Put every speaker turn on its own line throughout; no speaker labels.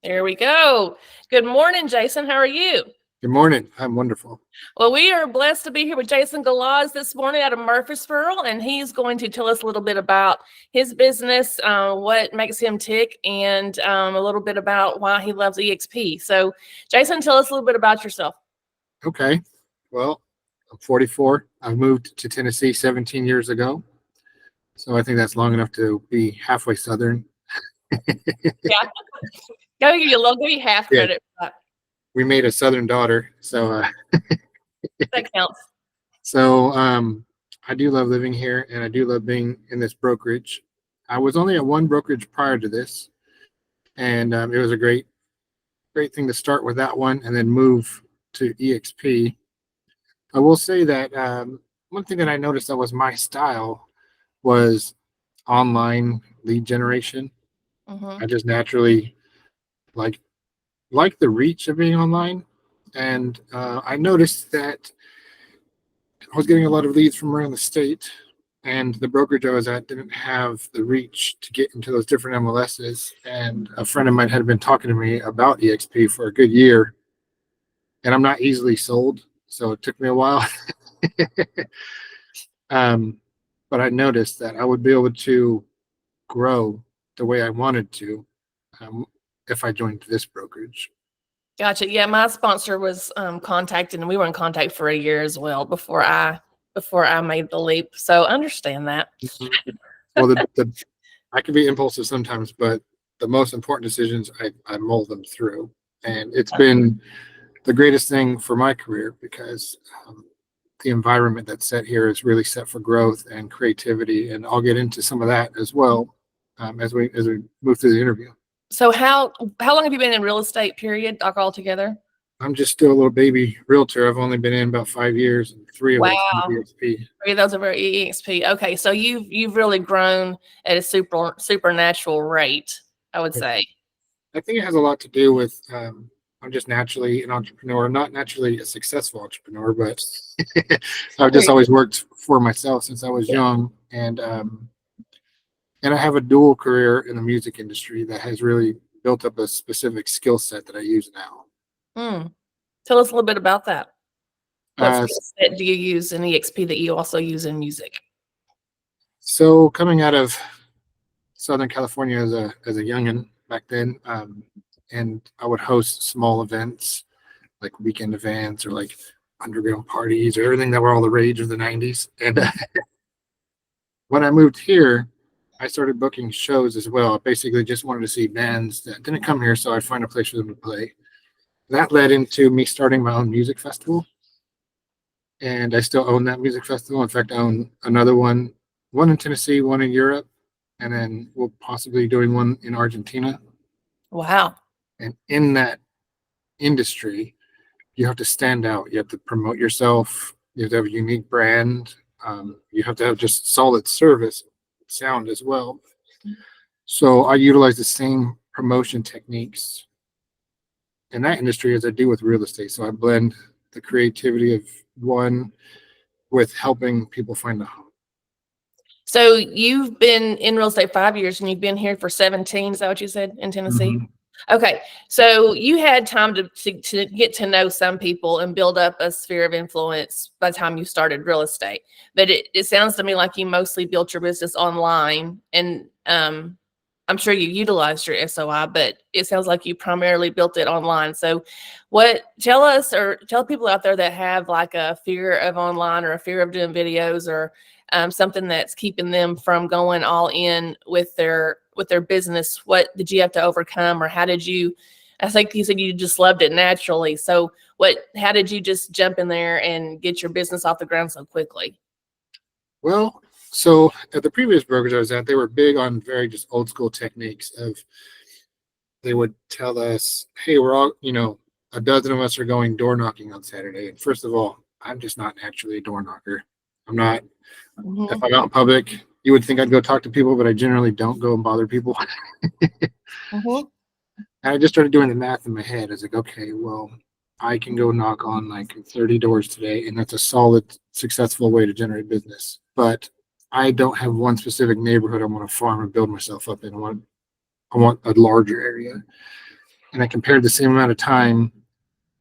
There we go. Good morning, Jason. How are you?
Good morning. I'm wonderful.
Well, we are blessed to be here with Jason Galaz this morning out of Murfreesboro, and he's going to tell us a little bit about his business, what makes him tick, and a little bit about why he loves eXp. So, Jason, tell us a little bit about yourself.
Okay. Well, I'm 44. I moved to Tennessee 17 years ago. So I think that's long enough to be halfway Southern.
Yeah, give you half
Yeah,
credit for that.
we made a Southern daughter.
That counts.
I do love living here and I do love being in this brokerage. I was only at one brokerage prior to this, and it was a great thing to start with that one and then move to eXp. I will say that one thing that I noticed that was my style was online lead generation. I just naturally like like the reach of being online, and I noticed that I was getting a lot of leads from around the state, and the brokerage I was at didn't have the reach to get into those different MLSs. And a friend of mine had been talking to me about eXp for a good year, and I'm not easily sold, so it took me a while. But I noticed that I would be able to grow the way I wanted to if I joined this brokerage.
Gotcha. Yeah, my sponsor was contacted, and we were in contact for a year as well before I made the leap. So understand that.
Well, I can be impulsive sometimes, but the most important decisions I mull them through, and it's been the greatest thing for my career because the environment that's set here is really set for growth and creativity, and I'll get into some of that as well as we move through the interview.
So how long have you been in real estate, period, like altogether?
I'm just still a little baby realtor. I've only been in about 5 years, and 3 of it's
Wow.
been eXp.
Three of those are very eXp. Okay, so you've really grown at a supernatural rate, I would say.
I think it has a lot to do with I'm just naturally an entrepreneur, not naturally a successful entrepreneur, but I've just always worked for myself since I was young, and I have a dual career in the music industry that has really built up a specific skill set that I use now.
Tell us a little bit about that. What
Uh,
skill set do you use in eXp that you also use in music?
so coming out of Southern California as a youngin back then, and I would host small events like weekend events or like underground parties or everything that were all the rage of the 90s. And when I moved here, I started booking shows as well. I basically just wanted to see bands that didn't come here, so I'd find a place for them to play. That led into me starting my own music festival. And I still own that music festival. In fact, I own another one in Tennessee, one in Europe, and then we'll possibly doing one in Argentina.
Wow.
And in that industry, you have to stand out. You have to promote yourself. You have to have a unique brand. You have to have just solid service, sound as well. So I utilize the same promotion techniques in that industry as I do with real estate. So I blend the creativity of one with helping people find a home.
So you've been in real estate 5 years, and you've been here for 17. Is that what you said, in Tennessee?
Mhm.
Okay, so you had time to get to know some people and build up a sphere of influence by the time you started real estate. But it sounds to me like you mostly built your business online, and I'm sure you utilized your SOI, but it sounds like you primarily built it online. So tell us, or tell people out there that have like a fear of online or a fear of doing videos, or something that's keeping them from going all in with their business. What did you have to overcome, or how did you? I think you said you just loved it naturally. So how did you just jump in there and get your business off the ground so quickly?
Well, so at the previous brokerage I was at, they were big on very just old school techniques of they would tell us, hey, we're all, a dozen of us are going door knocking on Saturday. And first of all, I'm just not naturally a door knocker. I'm not. If I'm out in public, you would think I'd go talk to people, but I generally don't go and bother people. And I just started doing the math in my head. I was like, okay, well, I can go knock on like 30 doors today, and that's a solid, successful way to generate business. But I don't have one specific neighborhood I want to farm and build myself up in. I want a larger area. and I compared the same amount of time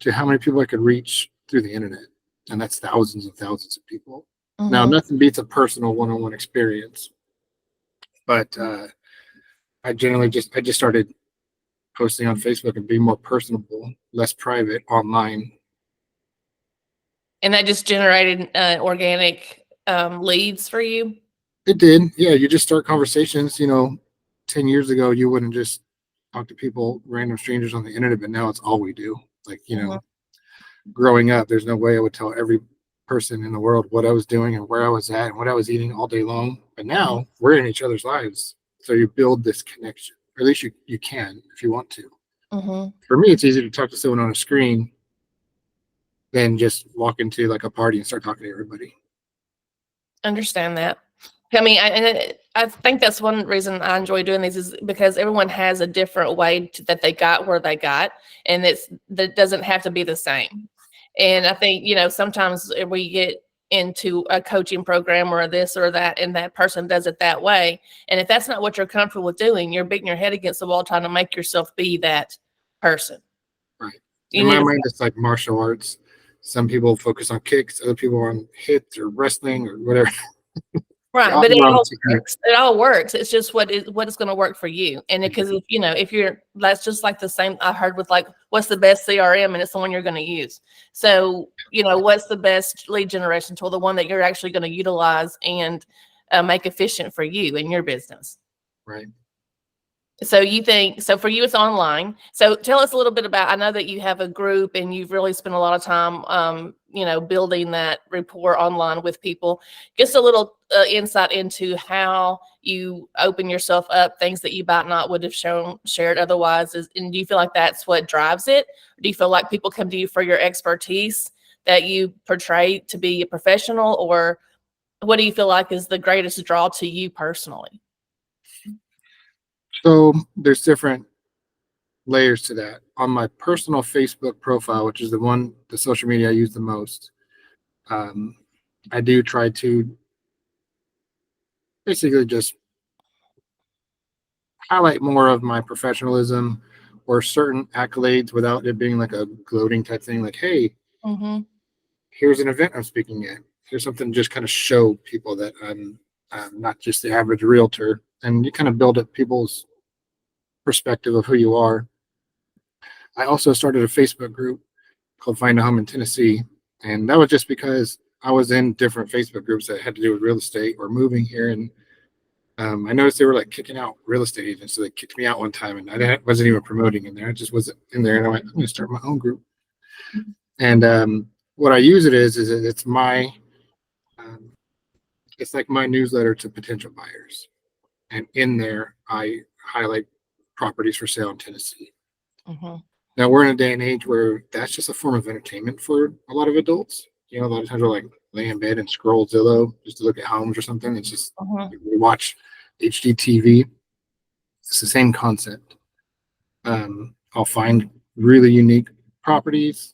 to how many people I could reach through the internet. And that's thousands and thousands of people. Now,
Mm-hmm.
nothing beats a personal one-on-one experience, but I just started posting on Facebook and being more personable, less private online.
And that just generated organic leads for you.
It did. Yeah, you just start conversations. 10 years ago, you wouldn't just talk to people, random strangers on the internet, but now it's all we do. Like,
Mm-hmm.
growing up, there's no way I would tell every person in the world what I was doing and where I was at and what I was eating all day long. But now we're in each other's lives. So you build this connection, or at least you can if you want to.
Mm-hmm.
For me, it's easy to talk to someone on a screen than just walk into like a party and start talking to everybody.
Understand that. I mean, I think that's one reason I enjoy doing these is because everyone has a different way that they got where they got, and that doesn't have to be the same. And I think, sometimes we get into a coaching program or this or that, and that person does it that way. And if that's not what you're comfortable with doing, you're beating your head against the wall trying to make yourself be that person.
Right.
You
In
need
my
to,
mind, it's like martial arts. Some people focus on kicks, other people on hits or wrestling or whatever.
right,
All
but it
wrong
all
technique.
works. It all works. It's just what is going to work for you. And because if you're, that's just like the same I heard with like, what's the best CRM, and it's the one you're going to use. So, what's the best lead generation tool, the one that you're actually going to utilize and make efficient for you and your business.
Right.
So for you, it's online. So tell us a little bit about, I know that you have a group and you've really spent a lot of time, building that rapport online with people. Just a little insight into how you open yourself up, things that you might not would have shared otherwise. And do you feel like that's what drives it? Or do you feel like people come to you for your expertise that you portray to be a professional, or what do you feel like is the greatest draw to you personally?
So there's different layers to that. On my personal Facebook profile, which is the social media I use the most, um, I do try to basically just highlight more of my professionalism or certain accolades without it being like a gloating type thing. Like, hey,
Mm-hmm.
here's an event I'm speaking at. Here's something to just kind of show people that I'm not just the average realtor, and you kind of build up people's perspective of who you are. I also started a Facebook group called Find a Home in Tennessee, and that was just because I was in different Facebook groups that had to do with real estate or moving here, and I noticed they were like kicking out real estate agents, so they kicked me out one time, and wasn't even promoting in there. I just wasn't in there, and I went, I'm going to start my own group. And what I use it is it's my um, it's like my newsletter to potential buyers, and in there I highlight properties for sale in Tennessee.
Mm-hmm.
Now we're in a day and age where that's just a form of entertainment for a lot of adults. A lot of times we're like lay in bed and scroll Zillow just to look at homes or something. It's just
Mm-hmm.
we watch HGTV. It's the same concept. I'll find really unique properties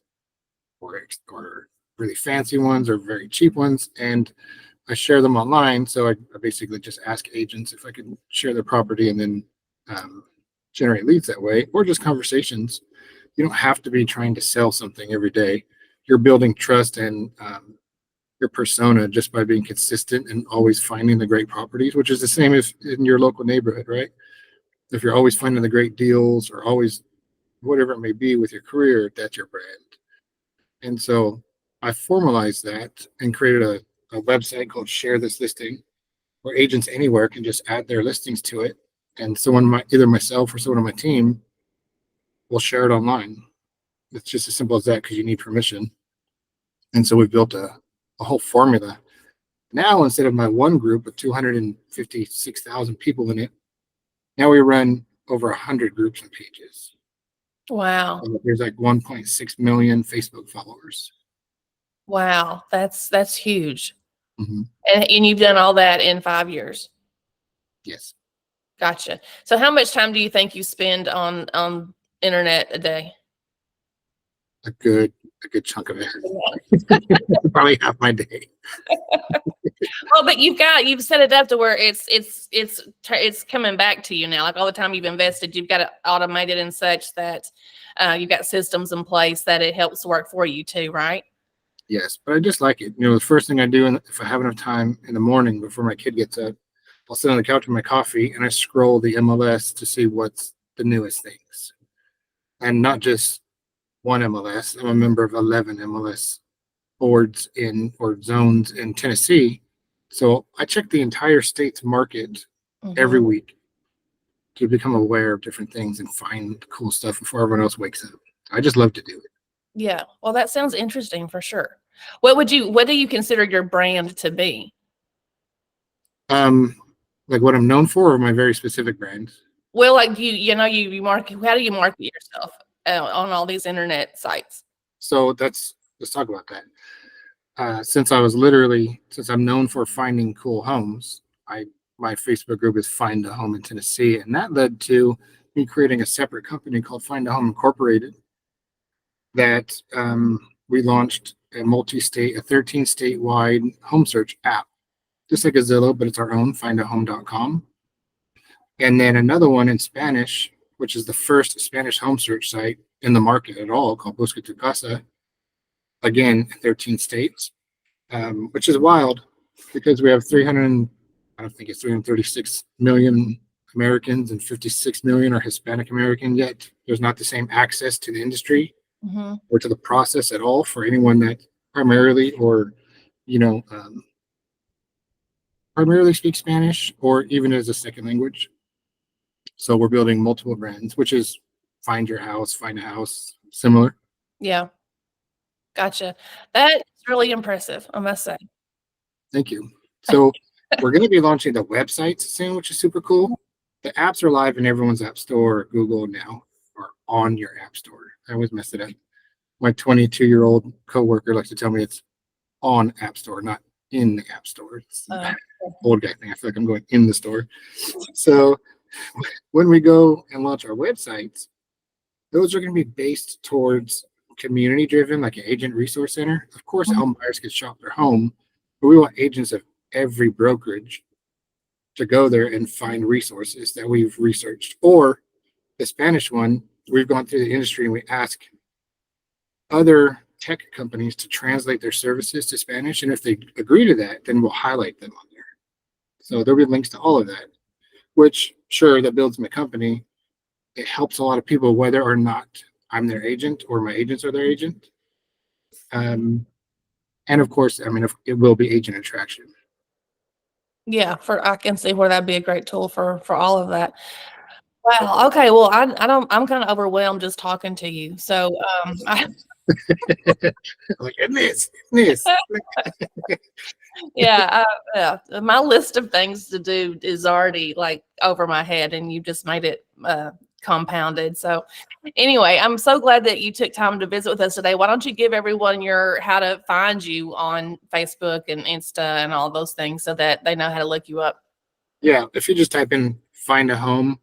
or really fancy ones or very cheap ones, and I share them online. So I basically just ask agents if I can share their property and then generate leads that way, or just conversations. You don't have to be trying to sell something every day. You're building trust and your persona just by being consistent and always finding the great properties, which is the same as in your local neighborhood, right? If you're always finding the great deals or always whatever it may be with your career, that's your brand. And so I formalized that and created a website called Share This Listing, where agents anywhere can just add their listings to it. And either myself or someone on my team, will share it online. It's just as simple as that because you need permission. And so we've built a whole formula. Now, instead of my one group with 256,000 people in it, now we run over 100 groups and pages.
Wow.
There's like 1.6 million Facebook followers.
Wow. That's huge.
Mm-hmm.
And you've done all that in 5 years.
Yes.
Gotcha. So how much time do you think you spend on internet a day?
A good a good chunk of it. Probably half my day.
Well, but you've set it up to where it's coming back to you now. Like all the time you've invested, you've got it automated and such that you've got systems in place that it helps work for you too, right?
Yes, but I just like it. The first thing I do, if I have enough time in the morning before my kid gets up, I'll sit on the couch with my coffee and I scroll the MLS to see what's the newest things. And not just one MLS. I'm a member of 11 MLS boards or zones in Tennessee. So I check the entire state's market every week to become aware of different things and find cool stuff before everyone else wakes up. I just love to do it.
Yeah. Well, that sounds interesting for sure. What do you consider your brand to be?
Like what I'm known for, or my very specific brand.
Well, like you market. How do you market yourself on all these internet sites?
So let's talk about that. Since I'm known for finding cool homes, my Facebook group is Find a Home in Tennessee, and that led to me creating a separate company called Find a Home Incorporated. That we launched a 13 statewide home search app, just like a Zillow, but it's our own, findahome.com. And then another one in Spanish, which is the first Spanish home search site in the market at all, called Busca Tu Casa. Again, 13 states, which is wild because we have 336 million Americans and 56 million are Hispanic American, yet there's not the same access to the industry or to the process at all for anyone that primarily speaks Spanish or even as a second language. So we're building multiple brands, which is Find Your House, Find a House, similar.
Yeah. Gotcha. That's really impressive, I must say.
Thank you. So we're going to be launching the websites soon, which is super cool. The apps are live in everyone's app store, Google now, or on your app store. I always mess it up. My 22-year-old coworker likes to tell me it's on app store, not in the app store. It's old guy thing. I feel like I'm going in the store. So when we go and launch our websites, those are going to be based towards community driven, like an agent resource center. Of course, home buyers can shop their home, but we want agents of every brokerage to go there and find resources that we've researched. Or the Spanish one, we've gone through the industry and we ask other tech companies to translate their services to Spanish. And if they agree to that, then we'll highlight them on there. So there'll be links to all of that, which sure, that builds my company. It helps a lot of people, whether or not I'm their agent or my agents are their agent. And of course, it will be agent attraction.
Yeah, I can see where that'd be a great tool for all of that. Wow. Okay. Well, I'm kind of overwhelmed just talking to you. So,
like this.
Yeah, my list of things to do is already like over my head, and you just made it compounded. So, anyway, I'm so glad that you took time to visit with us today. Why don't you give everyone how to find you on Facebook and Insta and all those things so that they know how to look you up?
Yeah, if you just type in Find a Home,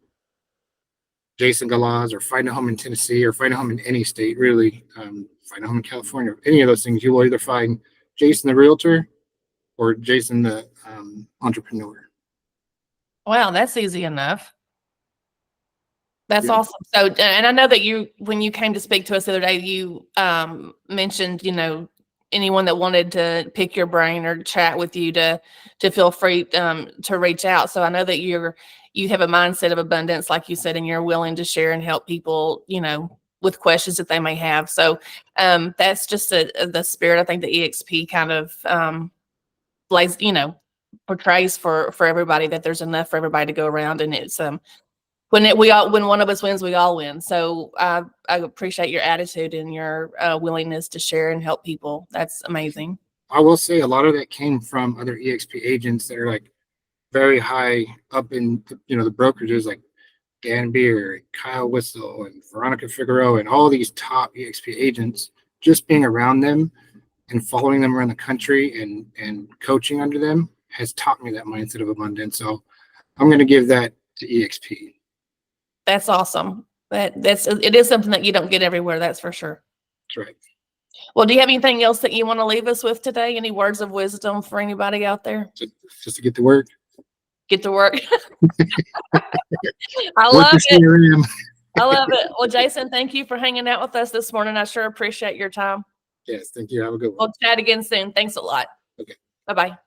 Jason Galaz, or Find a Home in Tennessee, or Find a Home in any state, really, Find a Home in California, any of those things, you will either find Jason the Realtor or Jason the Entrepreneur.
Wow, that's easy enough. That's awesome. So, and I know that when you came to speak to us the other day, you mentioned, anyone that wanted to pick your brain or chat with you to feel free to reach out. So I know that you have a mindset of abundance, like you said, and you're willing to share and help people, with questions that they may have. So that's just the spirit. I think the eXp kind of portrays for everybody, that there's enough for everybody to go around, and it's when one of us wins, we all win. So I appreciate your attitude and your willingness to share and help people. That's amazing.
I will say a lot of that came from other eXp agents that are like very high up in the brokerages, like Dan Beer, Kyle Whistle, and Veronica Figueroa, and all these top eXp agents. Just being around them and following them around the country and coaching under them has taught me that mindset of abundance. So I'm going to give that to eXp.
That's awesome. It is something that you don't get everywhere. That's for sure.
That's right.
Well, do you have anything else that you want to leave us with today? Any words of wisdom for anybody out there?
Just to get to work.
Get to work. I
Work
love
your
it.
CRM.
I love it. Well, Jason, thank you for hanging out with us this morning. I sure appreciate your time.
Yes, thank you. Have a good one.
We'll chat again soon. Thanks a lot.
Okay.
Bye-bye.